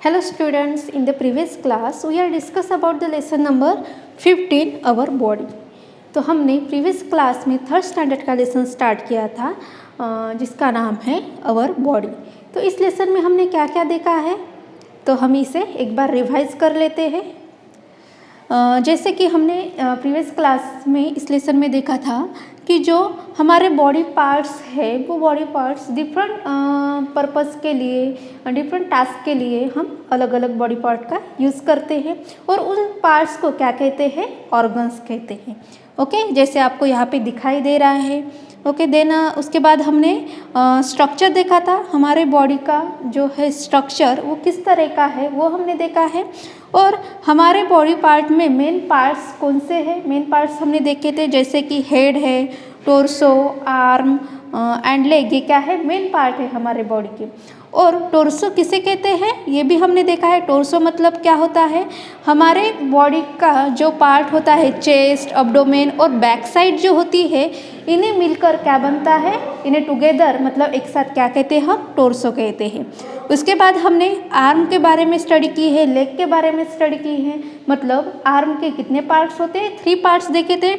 Hello students, in the previous class we are discuss about the lesson number 15 our body। तो हमने previous class में third standard का lesson start किया था जिसका नाम है आवर बॉडी। तो इस लेसन में हमने क्या क्या देखा है, तो हम इसे एक बार रिवाइज कर लेते हैं। जैसे कि हमने प्रीवियस क्लास में इस लेसन में देखा था कि जो हमारे बॉडी पार्ट्स है वो बॉडी पार्ट्स डिफरेंट पर्पस के लिए, डिफरेंट टास्क के लिए हम अलग अलग बॉडी पार्ट का यूज़ करते हैं और उन पार्ट्स को क्या कहते हैं, ऑर्गन्स कहते हैं। ओके, जैसे आपको यहाँ पे दिखाई दे रहा है। ओके, देन उसके बाद हमने स्ट्रक्चर देखा था, हमारे बॉडी का जो है स्ट्रक्चर वो किस तरह का है वो हमने देखा है। और हमारे बॉडी पार्ट में मेन पार्ट्स कौन से हैं, मेन पार्ट्स हमने देखे थे, जैसे कि हेड है, टोर्सो, आर्म एंड लेग, ये क्या है, मेन पार्ट है हमारे बॉडी के। और टोर्सो किसे कहते हैं ये भी हमने देखा है। टोर्सो मतलब क्या होता है, हमारे बॉडी का जो पार्ट होता है, चेस्ट, अब्डोमेन और बैक साइड जो होती है, इन्हें मिलकर क्या बनता है, इन्हें टुगेदर मतलब एक साथ क्या कहते हैं, हम टोर्सो कहते हैं। उसके बाद हमने आर्म के बारे में स्टडी की है, लेग के बारे में स्टडी की है, मतलब आर्म के कितने पार्ट्स होते हैं, 3 पार्ट्स देखे थे,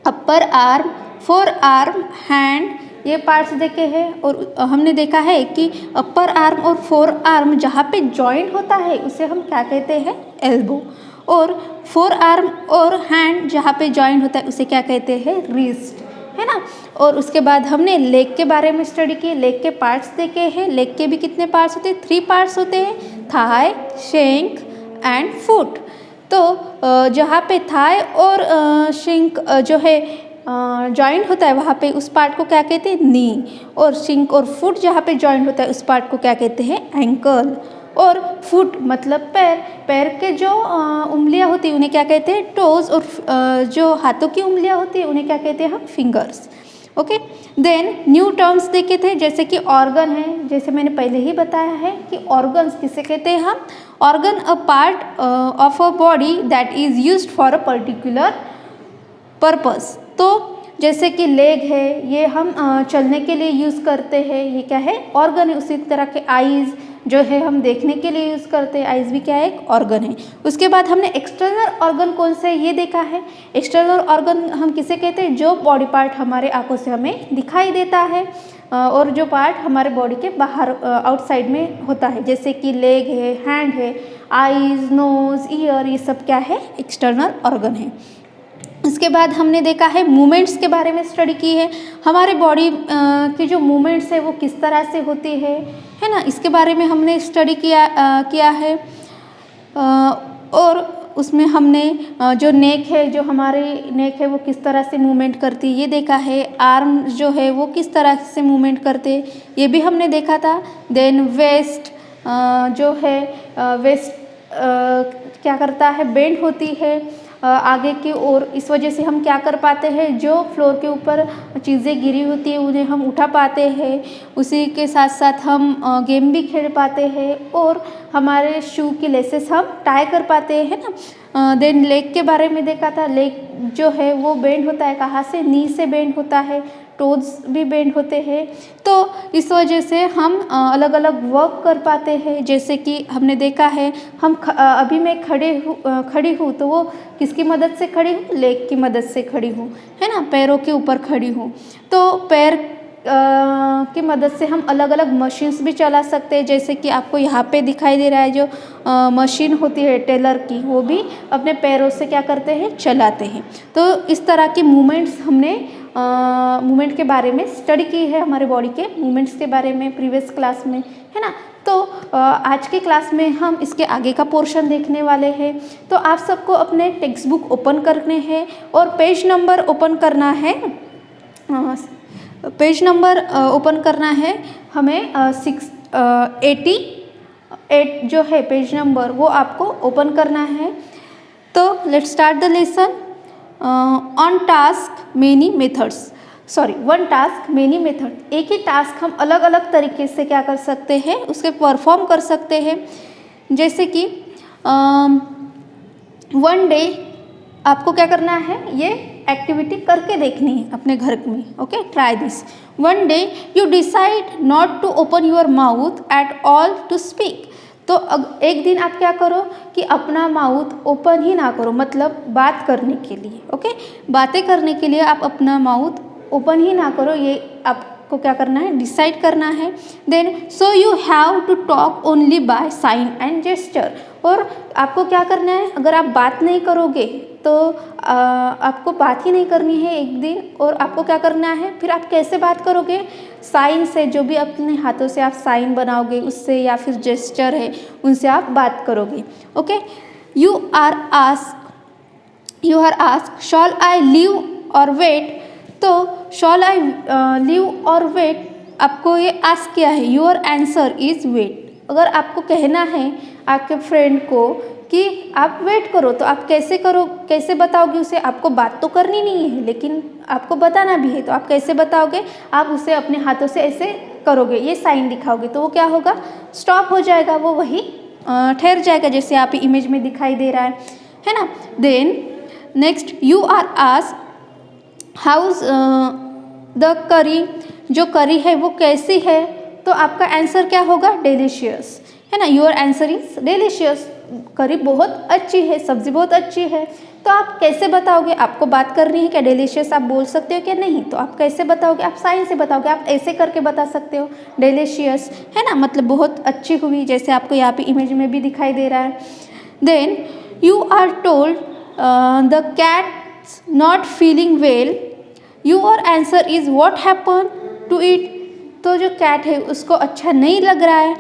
upper arm, four arm, hand, ये पार्ट्स देखे हैं। और हमने देखा है कि अपर आर्म और फोर आर्म जहाँ पे जॉइंट होता है उसे हम क्या कहते हैं, एल्बो। और फोर आर्म और हैंड जहाँ पे जॉइंट होता है उसे क्या कहते हैं, रिस्ट, है ना। और उसके बाद हमने लेग के बारे में स्टडी की, लेग के पार्ट्स देखे हैं। लेग के भी कितने पार्ट्स होते हैं, 3 पार्ट्स होते हैं, थाई, शेंक एंड फुट। तो जहाँ पे थाई और शेंक जो है जॉइंट होता है वहाँ पे उस पार्ट को क्या कहते हैं, नी। और शिंक और फुट जहाँ पे जॉइंट होता है उस पार्ट को क्या कहते हैं, एंकल। और फुट मतलब पैर, पैर के जो उंगलियाँ होती हैं उन्हें क्या कहते हैं, टोज। और जो हाथों की उंगलियाँ होती हैं उन्हें क्या कहते हैं, हम fingers. Okay, then new terms देखे थे, जैसे कि ऑर्गन है, जैसे मैंने पहले ही बताया है कि ऑर्गन्स किसे कहते हैं हम, organ a part of a body that is used for a particular purpose. तो जैसे कि लेग है, ये हम चलने के लिए यूज़ करते हैं, ये क्या है, ऑर्गन है। उसी तरह के आईज़ जो है हम देखने के लिए यूज़ करते हैं, आईज़ भी क्या है, एक ऑर्गन है। उसके बाद हमने एक्सटर्नल ऑर्गन कौन से ये देखा है। एक्सटर्नल ऑर्गन हम किसे कहते हैं, जो बॉडी पार्ट हमारे आंखों से हमें दिखाई देता है और जो पार्ट हमारे बॉडी के बाहर आउटसाइड में होता है, जैसे कि लेग है, हैंड है, आईज़, नोज़, ईयर, ये सब क्या है, एक्सटर्नल ऑर्गन है। उसके बाद हमने देखा है मूवमेंट्स के बारे में स्टडी की है, हमारे बॉडी की जो मूवमेंट्स है वो किस तरह से होती है ना, इसके बारे में हमने स्टडी किया है। और उसमें हमने जो नेक है, जो हमारी नेक है वो किस तरह से मूवमेंट करती है ये देखा है। आर्म जो है वो किस तरह से मूवमेंट करते ये भी हमने देखा था। देन वेस्ट जो है, वेस्ट क्या करता है, बेंड होती है आगे की ओर। इस वजह से हम क्या कर पाते हैं, जो फ्लोर के ऊपर चीज़ें गिरी होती है उन्हें हम उठा पाते हैं। उसी के साथ साथ हम गेम भी खेल पाते हैं और हमारे शू की लेसेस हम टाई कर पाते हैं ना। देन लेग के बारे में देखा था, लेग जो है वो बेंड होता है, कहाँ से, नी से बेंड होता है, टोज भी बेंड होते हैं। तो इस वजह से हम अलग अलग वर्क कर पाते हैं। जैसे कि हमने देखा है, हम अभी मैं खड़ी हूँ तो वो किसकी मदद से खड़ी हूँ, लेग की मदद से खड़ी हूँ, है ना, पैरों के ऊपर खड़ी हूँ। तो पैर की मदद से हम अलग अलग मशीन्स भी चला सकते हैं, जैसे कि आपको यहाँ पे दिखाई दे रहा है जो मशीन होती है टेलर की, वो भी अपने पैरों से क्या करते हैं, चलाते हैं। तो इस तरह की मूवमेंट्स हमने मूवमेंट के बारे में स्टडी की है, हमारे बॉडी के मूवमेंट्स के बारे में प्रीवियस क्लास में, है ना। तो आज की क्लास में हम इसके आगे का पोर्शन देखने वाले हैं। तो आप सबको अपने टेक्स्ट बुक ओपन करने हैं और पेज नंबर ओपन करना है, पेज नंबर ओपन करना है हमें 688 जो है पेज नंबर वो आपको ओपन करना है। तो let's start the lesson. On task many methods, sorry, one task many method, एक ही टास्क हम अलग अलग तरीके से क्या कर सकते हैं, उसके परफॉर्म कर सकते हैं। जैसे कि वन डे आपको क्या करना है, ये एक्टिविटी करके देखनी है अपने घर में। Okay, try this. One day you decide not to open your mouth at all to speak, तो एक दिन आप क्या करो कि अपना माउथ ओपन ही ना करो, मतलब बात करने के लिए, ओके, बातें करने के लिए आप अपना माउथ ओपन ही ना करो, ये आपको क्या करना है, डिसाइड करना है। Then so you have to talk only by sign and gesture. और आपको क्या करना है, अगर आप बात नहीं करोगे तो आपको बात ही नहीं करनी है एक दिन, और आपको क्या करना है, फिर आप कैसे बात करोगे, साइन से, जो भी अपने हाथों से आप साइन बनाओगे उससे, या फिर जेस्चर है उनसे आप बात करोगे, okay. You are ask shall I leave or wait. तो shall I leave or wait, आपको ये आस्क किया है, योर आंसर इज वेट। अगर आपको कहना है आपके फ्रेंड को कि आप वेट करो, तो आप कैसे बताओगे उसे, आपको बात तो करनी नहीं है लेकिन आपको बताना भी है, तो आप कैसे बताओगे, आप उसे अपने हाथों से ऐसे करोगे, ये साइन दिखाओगे, तो वो क्या होगा, स्टॉप हो जाएगा, वो वही ठहर जाएगा, जैसे आप इमेज में दिखाई दे रहा है ना। Then next, you are ask how's the curry, जो करी है वो कैसी है, तो आपका आंसर क्या होगा, डिलीशियस, है ना, योर आंसर इज डिलीशियस। करी बहुत अच्छी है, सब्जी बहुत अच्छी है, तो आप कैसे बताओगे, आपको बात करनी है क्या, डिलीशियस आप बोल सकते हो क्या, नहीं, तो आप कैसे बताओगे, आप साइन से बताओगे, आप ऐसे करके बता सकते हो, डिलीशियस, है ना, मतलब बहुत अच्छी हुई, जैसे आपको यहाँ पे इमेज में भी दिखाई दे रहा है। Then you are told the cat's not feeling well, your answer is what happen to it. तो जो कैट है उसको अच्छा नहीं लग रहा है,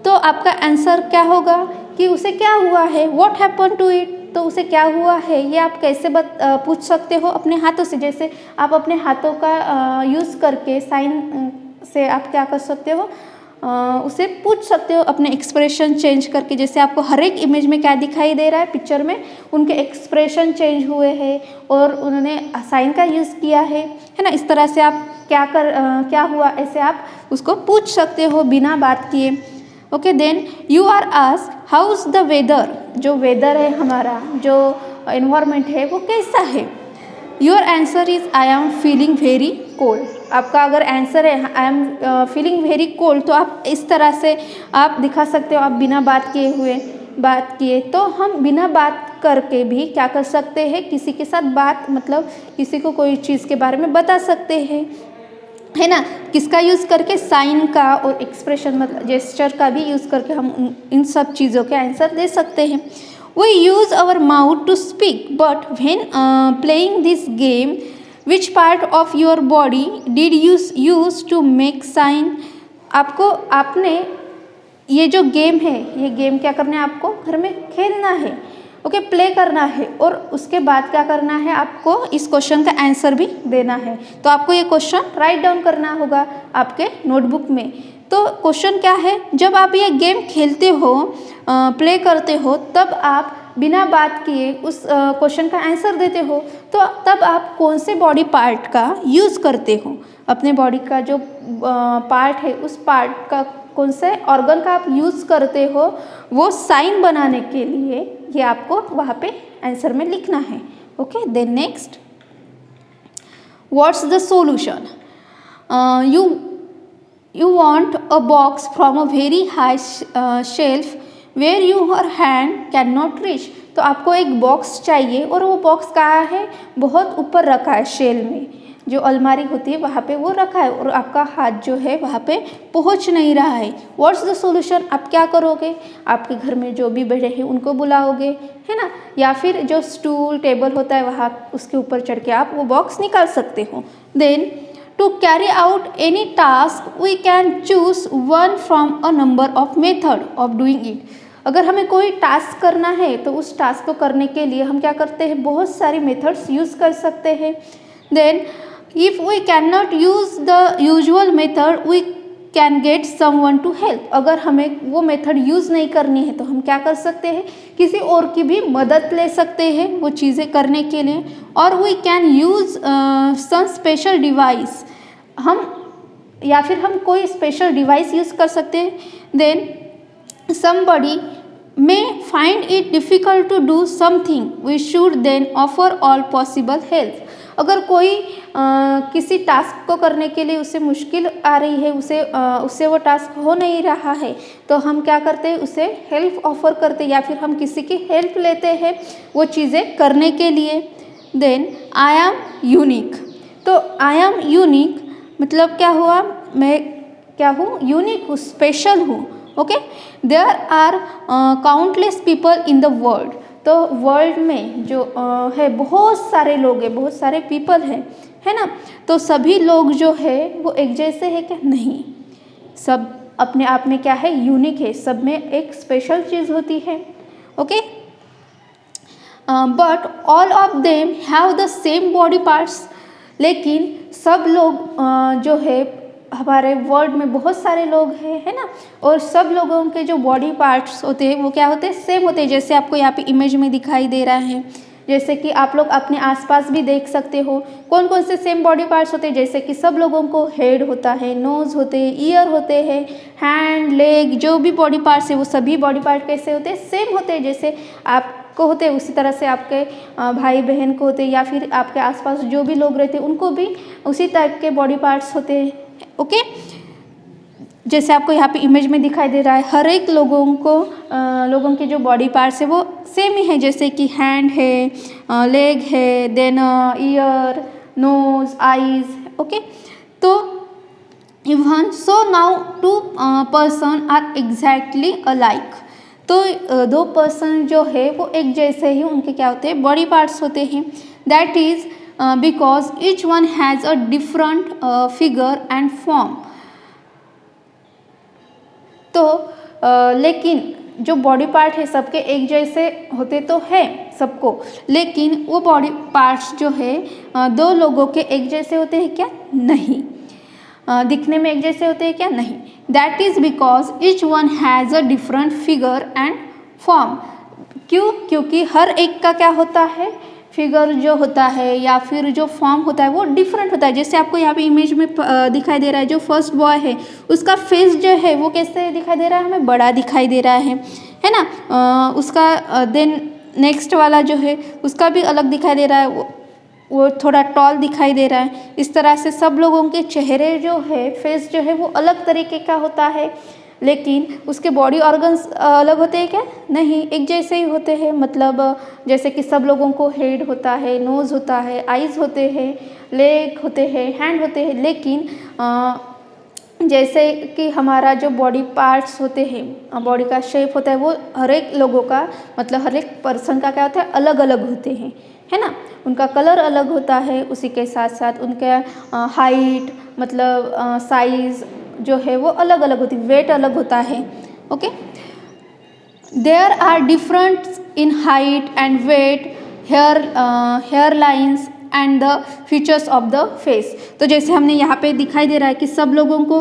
तो आपका आंसर क्या होगा कि उसे क्या हुआ है, व्हाट हैपन टू इट, तो उसे क्या हुआ है, ये आप कैसे पूछ सकते हो, अपने हाथों से, जैसे आप अपने हाथों का यूज़ करके साइन से आप क्या कर सकते हो, उसे पूछ सकते हो, अपने एक्सप्रेशन चेंज करके, जैसे आपको हर एक इमेज में क्या दिखाई दे रहा है, पिक्चर में उनके एक्सप्रेशन चेंज हुए हैं और उन्होंने साइन का यूज़ किया है ना, इस तरह से आप क्या हुआ, ऐसे आप उसको पूछ सकते हो बिना बात किए, okay. Then you are ask how's the weather, जो वेदर है हमारा, जो एनवायरनमेंट है वो कैसा है, your answer is I am feeling very cold. आपका अगर आंसर है I am feeling very cold, तो आप इस तरह से आप दिखा सकते हो, आप बिना बात किए, तो हम बिना बात करके भी क्या कर सकते हैं, किसी के साथ बात, मतलब किसी को कोई चीज़ के बारे में बता सकते हैं, है ना, किसका यूज़ करके, साइन का और एक्सप्रेशन मतलब जेस्चर का भी यूज़ करके हम इन सब चीज़ों के आंसर दे सकते हैं। We use our mouth to speak, but when playing this game, which part of your body did you use to make sign? आपने ये जो गेम है, ये गेम क्या करना है, आपको घर में खेलना है, ओके, प्ले करना है, और उसके बाद क्या करना है, आपको इस क्वेश्चन का आंसर भी देना है। तो आपको ये क्वेश्चन राइट डाउन करना होगा आपके नोटबुक में। तो क्वेश्चन क्या है, जब आप ये गेम खेलते हो, प्ले करते हो, तब आप बिना बात किए उस क्वेश्चन का आंसर देते हो, तो तब आप कौन से बॉडी पार्ट का यूज़ करते हो, अपने बॉडी का जो पार्ट है उस पार्ट का कौन से ऑर्गन का आप यूज़ करते हो, वो साइन बनाने के लिए ये आपको वहाँ पे आंसर में लिखना है, okay. Then next, what's the solution, you want a box from a very high shelf where your hand cannot reach। तो आपको एक बॉक्स चाहिए और वो बॉक्स कहाँ है, बहुत ऊपर रखा है, शेल में, जो अलमारी होती है वहाँ पे वो रखा है, और आपका हाथ जो है वहाँ पे पहुँच नहीं रहा है। व्हाट्स द सॉल्यूशन, आप क्या करोगे, आपके घर में जो भी बड़े हैं उनको बुलाओगे, है ना, या फिर जो स्टूल टेबल होता है वहाँ उसके ऊपर चढ़ के आप वो बॉक्स निकाल सकते हो। Then To carry out any task, we can choose one from a number of method of doing it। अगर हमें कोई टास्क करना है तो उस टास्क को करने के लिए हम क्या करते हैं, बहुत सारी मेथड्स यूज़ कर सकते हैं। Then if we can not use the usual method, we can get someone to help. अगर हमें वो मेथड यूज़ नहीं करनी है तो हम क्या कर सकते हैं, किसी और की भी मदद ले सकते हैं वो चीज़ें करने के लिए, और we can use some special device, या फिर हम कोई स्पेशल डिवाइस यूज़ कर सकते हैं। Then somebody may find it difficult to do something, we should then offer all possible help। अगर कोई किसी टास्क को करने के लिए उसे मुश्किल आ रही है, उससे वो टास्क हो नहीं रहा है, तो हम क्या करते हैं, उसे हेल्प ऑफर करते हैं या फिर हम किसी की हेल्प लेते हैं वो चीज़ें करने के लिए। Then I am unique. तो आई एम यूनिक मतलब क्या हुआ, मैं क्या हूँ, यूनिक हूँ, स्पेशल हूँ। Okay, there are countless people in the world. तो वर्ल्ड में जो है बहुत सारे लोग हैं, बहुत सारे पीपल हैं, है ना। तो सभी लोग जो है वो एक जैसे है क्या, नहीं, सब अपने आप में क्या है, यूनिक है, सब में एक स्पेशल चीज़ होती है। Okay, but all of them have the same body parts. लेकिन सब लोग जो है हमारे वर्ल्ड में बहुत सारे लोग हैं, है ना, और सब लोगों के जो बॉडी पार्ट्स होते हैं वो क्या होते हैं, सेम होते हैं। जैसे आपको यहाँ पे इमेज में दिखाई दे रहा है, जैसे कि आप लोग अपने आसपास भी देख सकते हो कौन कौन से सेम बॉडी पार्ट्स होते हैं। जैसे कि सब लोगों को हेड होता है, नोज़ होते हैं, ईयर होते हैं, हैंड, लेग, जो भी बॉडी पार्ट्स है वो सभी बॉडी पार्ट कैसे होते हैं, सेम होते हैं। जैसे आपको होते हैं उसी तरह से आपके भाई बहन को होते हैं, या फिर आपके आसपास जो भी लोग रहते हैं उनको भी उसी टाइप के बॉडी पार्ट्स होते हैं। ओके, जैसे आपको यहाँ पे इमेज में दिखाई दे रहा है, हर एक लोगों के जो बॉडी पार्ट्स है वो सेम ही है। जैसे कि हैंड है, लेग है, then ear, nose, eyes. Okay, तो even so now two person are exactly alike. तो दो पर्सन जो है वो एक जैसे ही उनके क्या होते हैं, बॉडी पार्ट्स होते हैं। That is because each one has a different figure and form. तो लेकिन जो बॉडी पार्ट है सबके एक जैसे होते तो है सबको, लेकिन वो बॉडी पार्ट्स जो है दो लोगों के एक जैसे होते हैं क्या, नहीं। दिखने में एक जैसे होते हैं क्या, नहीं। That is because each one has a different figure and form. क्यों, क्योंकि हर एक का क्या होता है, फिगर जो होता है या फिर जो फॉर्म होता है वो डिफरेंट होता है। जैसे आपको यहाँ पे इमेज में दिखाई दे रहा है, जो फर्स्ट बॉय है उसका फेस जो है वो कैसे दिखाई दे रहा है, हमें बड़ा दिखाई दे रहा है ना। उसका देन नेक्स्ट वाला जो है उसका भी अलग दिखाई दे रहा है, वो थोड़ा टॉल दिखाई दे रहा है। इस तरह से सब लोगों के चेहरे जो है, फेस जो है वो अलग तरीके का होता है, लेकिन उसके बॉडी ऑर्गन्स अलग होते हैं क्या, नहीं, एक जैसे ही होते हैं। मतलब जैसे कि सब लोगों को हेड होता है, नोज़ होता है, आईज़ होते हैं, लेग होते हैं, हैंड होते हैं, लेकिन जैसे कि हमारा जो बॉडी पार्ट्स होते हैं, बॉडी का शेप होता है वो हर एक लोगों का, मतलब हर एक पर्सन का क्या होता है, अलग अलग होते हैं, है ना। उनका कलर अलग होता है, उसी के साथ साथ उनका हाइट, मतलब साइज़ जो है वो अलग अलग होती है, वेट अलग होता है। Okay, there are different in height and weight, hair lines and the features of the face. तो जैसे हमने यहाँ पे दिखाई दे रहा है कि सब लोगों को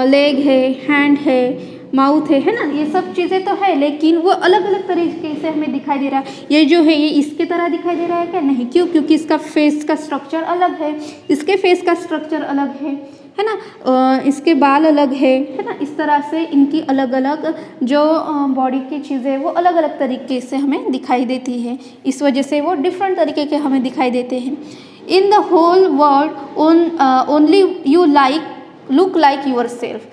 लेग है, हैंड है, माउथ है ना, ये सब चीज़ें तो है, लेकिन वो अलग अलग तरीके से हमें दिखाई दे रहा है। ये जो है ये इसके तरह दिखाई दे रहा है क्या, नहीं। क्यों, क्योंकि इसका फेस का स्ट्रक्चर अलग है, इसके फेस का स्ट्रक्चर अलग है ना, इसके बाल अलग है ना। इस तरह से इनकी अलग अलग जो बॉडी की चीज़ें वो अलग अलग तरीके से हमें दिखाई देती है, इस वजह से वो डिफरेंट तरीके के हमें दिखाई देते हैं। In the whole world only you look like yourself.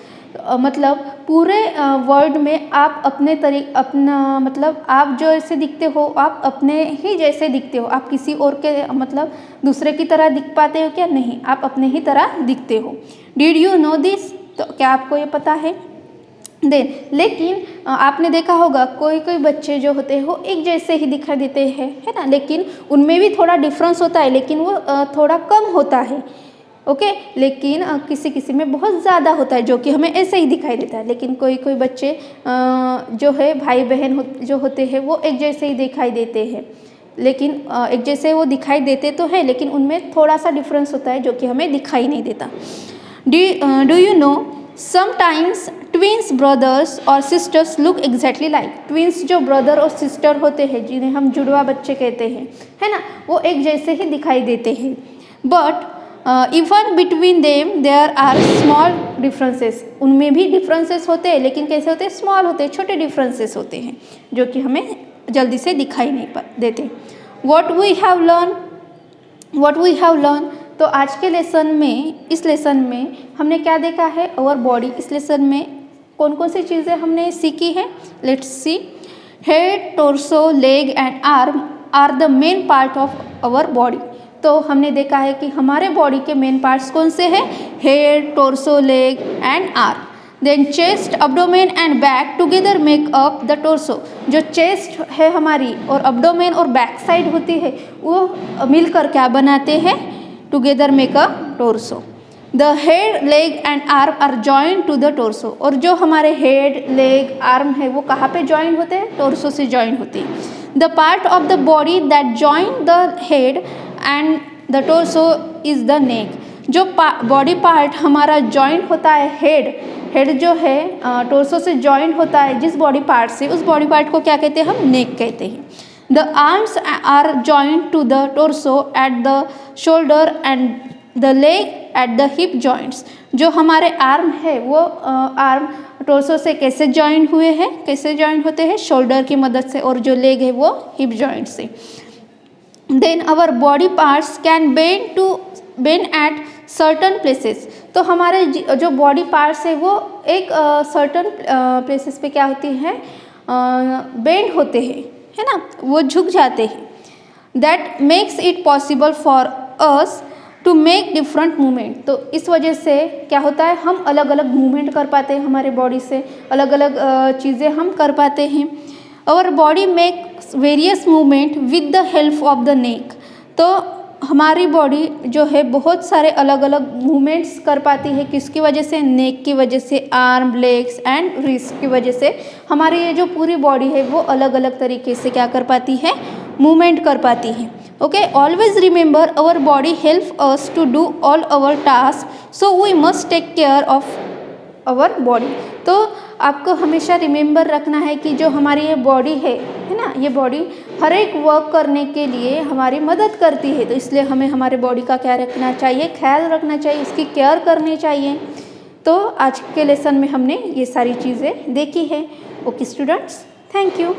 मतलब पूरे वर्ल्ड में आप अपना मतलब आप जो ऐसे दिखते हो, आप अपने ही जैसे दिखते हो। आप किसी और के मतलब दूसरे की तरह दिख पाते हो क्या, नहीं, आप अपने ही तरह दिखते हो। Did you know this? तो क्या आपको ये पता है? देन लेकिन आपने देखा होगा कोई कोई बच्चे जो होते हैं वो एक जैसे ही दिखाई देते हैं, है ना, लेकिन उनमें भी थोड़ा डिफरेंस होता है, लेकिन वो थोड़ा कम होता है। ओके, लेकिन किसी किसी में बहुत ज़्यादा होता है जो कि हमें ऐसे ही दिखाई देता है। लेकिन कोई कोई बच्चे जो है भाई बहन जो होते हैं वो एक जैसे ही दिखाई देते हैं, लेकिन एक जैसे वो दिखाई देते तो है, लेकिन उनमें थोड़ा सा डिफरेंस होता है जो कि हमें दिखाई नहीं देता। Do you know sometimes twins brothers और sisters look exactly like. Twins जो ब्रदर और सिस्टर होते हैं, जिन्हें हम जुड़वा बच्चे कहते हैं, है ना, वो एक जैसे ही दिखाई देते हैं। But even between them there are small differences. उनमें भी डिफरेंसेस होते हैं, लेकिन कैसे होते हैं, स्मॉल होते हैं, छोटे डिफरेंसेस होते हैं जो कि हमें जल्दी से दिखाई नहीं देते। What we have learn what we have learn. तो आज के लेसन में, इस लेसन में हमने क्या देखा है, अवर बॉडी। इस लेसन में कौन कौन सी चीज़ें हमने सीखी हैं, let's see. Head, torso, leg and arm are the main part of our body. तो हमने देखा है कि हमारे बॉडी के मेन पार्ट्स कौन से हैं, head, torso, leg and arm. Then chest, abdomen and back together make up the torso. जो चेस्ट है हमारी और अब्डोमेन और बैक साइड होती है वो मिलकर क्या बनाते हैं, together make a torso. The head, leg and arm are joint to the torso. और जो हमारे हेड, लेग, आर्म है वो कहाँ पे जॉइन होते हैं, टोर्सो से जॉइन होते हैं। The part of the body that join the head and the torso is the neck. जो बॉडी पार्ट हमारा जॉइंट होता है, हेड जो है टोर्सो से जॉइंट होता है जिस बॉडी पार्ट से, उस बॉडी पार्ट को क्या कहते हैं, हम नेक कहते हैं। The arms are joint to the torso at the shoulder and the leg at the hip joints. जो हमारे आर्म है वो आर्म टोर्सो से कैसे जॉइंट हुए हैं, कैसे जॉइंट होते हैं, शोल्डर की मदद से, और जो लेग है वो हिप जॉइंट से। Then our body parts can bend at certain places. तो हमारे जो बॉडी पार्ट्स है वो एक सर्टन प्लेसेस पे क्या होती हैं, बेंड होते हैं, है ना, वो झुक जाते हैं। That makes it possible for us to make different movement. तो इस वजह से क्या होता है, हम अलग अलग मूवमेंट कर पाते हैं, हमारे बॉडी से अलग अलग चीज़ें हम कर पाते हैं। Our body makes various movement with the help of the neck. तो हमारी बॉडी जो है बहुत सारे अलग अलग मूवमेंट्स कर पाती है, किसकी वजह से, नेक की वजह से, आर्म, लेग्स एंड रिस्ट की वजह से। हमारी ये जो पूरी बॉडी है वो अलग अलग तरीके से क्या कर पाती है, मूवमेंट कर पाती है। Okay, always remember our body help us to do all our task, so we must take care of our body. तो आपको हमेशा रिमेंबर रखना है कि जो हमारी ये बॉडी है ना, ये बॉडी हर एक वर्क करने के लिए हमारी मदद करती है। तो इसलिए हमें हमारे बॉडी का क्या रखना चाहिए, ख्याल रखना चाहिए, इसकी केयर करनी चाहिए। तो आज के लेसन में हमने ये सारी चीज़ें देखी है। Okay students, thank you.